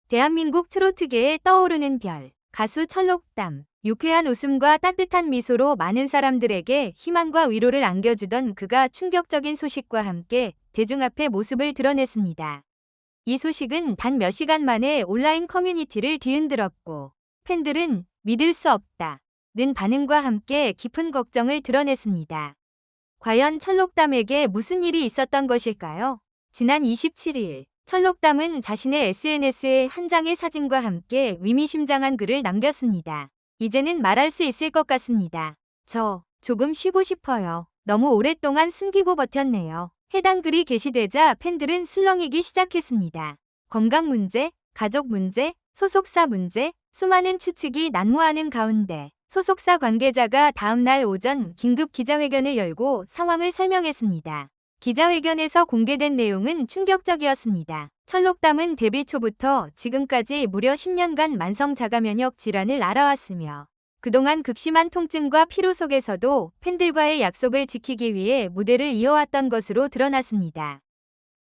대한민국 트로트계에 떠오르는 별, 가수 철록담. 유쾌한 웃음과 따뜻한 미소로 많은 사람들에게 희망과 위로를 안겨주던 그가 충격적인 소식과 함께 대중 앞에 모습을 드러냈습니다. 이 소식은 단 몇 시간 만에 온라인 커뮤니티를 뒤흔들었고, 팬들은 믿을 수 없다 는 반응과 함께 깊은 걱정을 드러냈습니다. 과연 철록담에게 무슨 일이 있었던 것일까요? 지난 27일, 철록담은 자신의 SNS에 한 장의 사진과 함께 의미심장한 글을 남겼습니다. 이제는 말할 수 있을 것 같습니다. 저 조금 쉬고 싶어요. 너무 오랫동안 숨기고 버텼네요. 해당 글이 게시되자 팬들은 술렁이기 시작했습니다. 건강 문제, 가족 문제, 소속사 문제, 수많은 추측이 난무하는 가운데 소속사 관계자가 다음날 오전 긴급 기자회견을 열고 상황을 설명했습니다. 기자회견에서 공개된 내용은 충격적이었습니다. 철록담은 데뷔 초부터 지금까지 무려 10년간 만성 자가면역 질환을 앓아왔으며 그동안 극심한 통증과 피로 속에서도 팬들과의 약속을 지키기 위해 무대를 이어왔던 것으로 드러났습니다.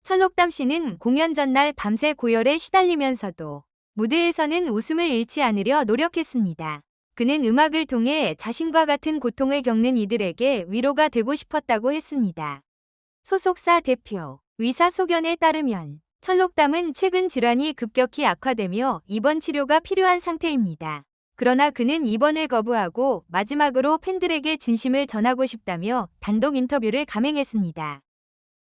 철록담 씨는 공연 전날 밤새 고열에 시달리면서도 무대에서는 웃음을 잃지 않으려 노력했습니다. 그는 음악을 통해 자신과 같은 고통을 겪는 이들에게 위로가 되고 싶었다고 했습니다. 소속사 대표 위사소견에 따르면 철록담은 최근 질환이 급격히 악화되며 입원 치료가 필요한 상태입니다. 그러나 그는 입원을 거부하고 마지막으로 팬들에게 진심을 전하고 싶다며 단독 인터뷰를 감행했습니다.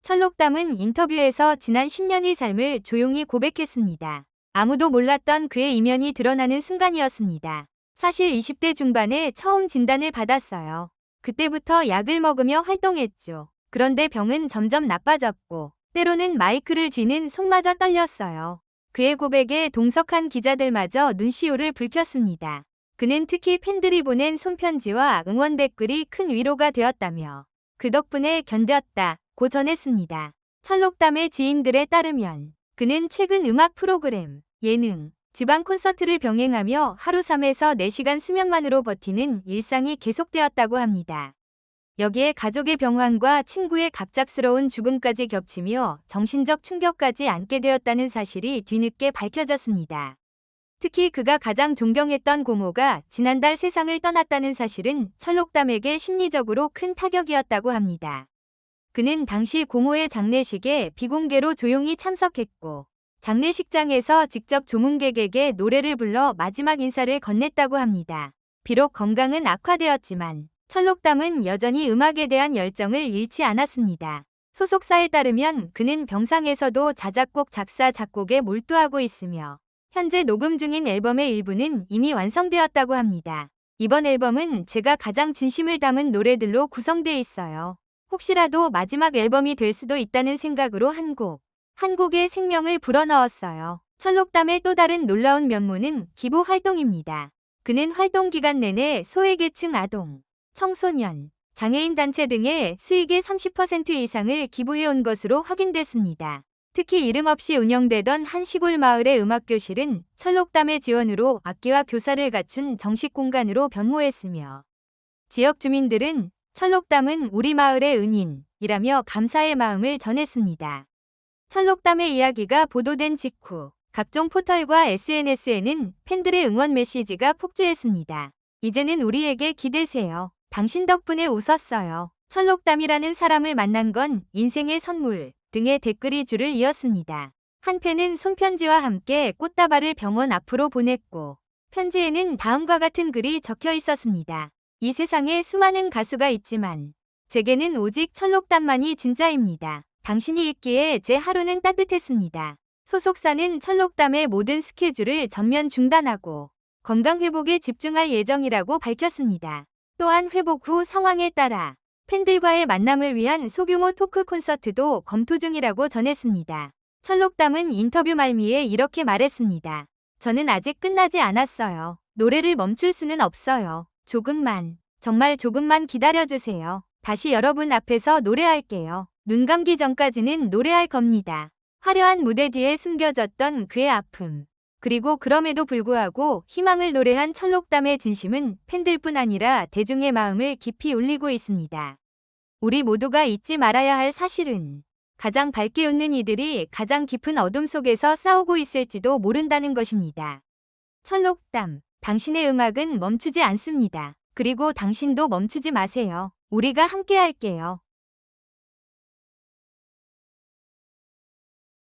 철록담은 인터뷰에서 지난 10년의 삶을 조용히 고백했습니다. 아무도 몰랐던 그의 이면이 드러나는 순간이었습니다. 사실 20대 중반에 처음 진단을 받았어요. 그때부터 약을 먹으며 활동했죠. 그런데 병은 점점 나빠졌고 때로는 마이크를 쥐는 손마저 떨렸어요. 그의 고백에 동석한 기자들마저 눈시울을 붉혔습니다. 그는 특히 팬들이 보낸 손편지와 응원 댓글이 큰 위로가 되었다며 그 덕분에 견뎠다고 전했습니다. 철록담의 지인들에 따르면 그는 최근 음악 프로그램, 예능, 지방 콘서트를 병행하며 하루 3에서 4시간 수면만으로 버티는 일상이 계속되었다고 합니다. 여기에 가족의 병환과 친구의 갑작스러운 죽음까지 겹치며 정신적 충격까지 안게 되었다는 사실이 뒤늦게 밝혀졌습니다. 특히 그가 가장 존경했던 고모가 지난달 세상을 떠났다는 사실은 철록담에게 심리적으로 큰 타격이었다고 합니다. 그는 당시 고모의 장례식에 비공개로 조용히 참석했고 장례식장에서 직접 조문객에게 노래를 불러 마지막 인사를 건넸다고 합니다. 비록 건강은 악화되었지만 철록담은 여전히 음악에 대한 열정을 잃지 않았습니다. 소속사에 따르면 그는 병상에서도 자작곡 작사 작곡에 몰두하고 있으며 현재 녹음 중인 앨범의 일부는 이미 완성되었다고 합니다. 이번 앨범은 제가 가장 진심을 담은 노래들로 구성되어 있어요. 혹시라도 마지막 앨범이 될 수도 있다는 생각으로 한 곡의 생명을 불어넣었어요. 철록담의 또 다른 놀라운 면모는 기부 활동입니다. 그는 활동 기간 내내 소외계층 아동, 청소년, 장애인 단체 등의 수익의 30% 이상을 기부해온 것으로 확인됐습니다. 특히 이름 없이 운영되던 한 시골 마을의 음악교실은 철록담의 지원으로 악기와 교사를 갖춘 정식 공간으로 변모했으며 지역 주민들은 철록담은 우리 마을의 은인이라며 감사의 마음을 전했습니다. 철록담의 이야기가 보도된 직후 각종 포털과 SNS에는 팬들의 응원 메시지가 폭주했습니다. 이제는 우리에게 기대세요. 당신 덕분에 웃었어요. 철록담이라는 사람을 만난 건 인생의 선물 등의 댓글이 줄을 이었습니다. 한 팬은 손편지와 함께 꽃다발을 병원 앞으로 보냈고 편지에는 다음과 같은 글이 적혀 있었습니다. 이 세상에 수많은 가수가 있지만 제게는 오직 철록담만이 진짜입니다. 당신이 있기에 제 하루는 따뜻했습니다. 소속사는 철록담의 모든 스케줄을 전면 중단하고 건강 회복에 집중할 예정이라고 밝혔습니다. 또한 회복 후 상황에 따라 팬들과의 만남을 위한 소규모 토크 콘서트도 검토 중이라고 전했습니다. 철록담은 인터뷰 말미에 이렇게 말했습니다. 저는 아직 끝나지 않았어요. 노래를 멈출 수는 없어요. 조금만, 정말 조금만 기다려주세요. 다시 여러분 앞에서 노래할게요. 눈 감기 전까지는 노래할 겁니다. 화려한 무대 뒤에 숨겨졌던 그의 아픔. 그리고 그럼에도 불구하고 희망을 노래한 철록담의 진심은 팬들뿐 아니라 대중의 마음을 깊이 울리고 있습니다. 우리 모두가 잊지 말아야 할 사실은 가장 밝게 웃는 이들이 가장 깊은 어둠 속에서 싸우고 있을지도 모른다는 것입니다. 철록담, 당신의 음악은 멈추지 않습니다. 그리고 당신도 멈추지 마세요. 우리가 함께 할게요.